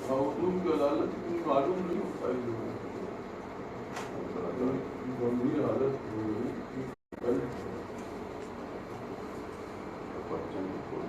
मालूम की अदालत इतनी मालूम नहीं होता है गंभीर हालत हो गई कल बच्चन को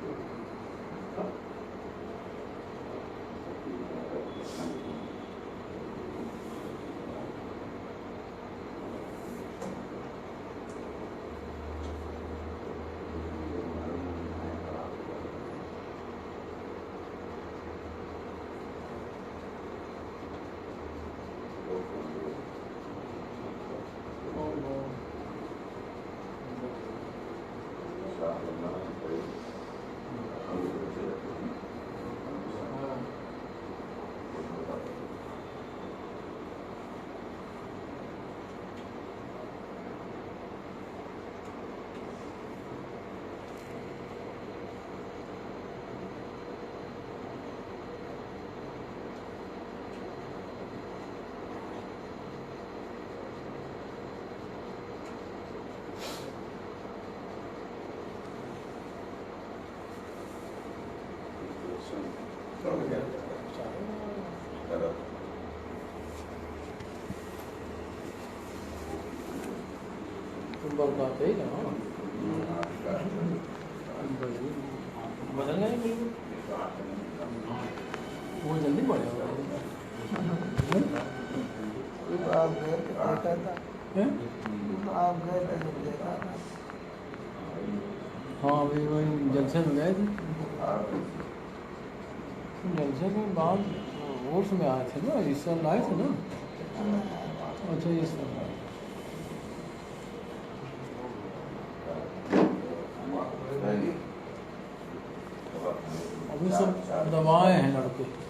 बात है ना बदल गए बिल्कुल वो जल्दी बढ़ेगा आप गए तो देखा था आप गए थे जब देखा था हाँ अभी वही जलसे में गए थे जलसे के बाद वोट्स में आए थे ना इस साल आए थे ना अच्छा इस साल अभी सब दवाएं हैं लड़के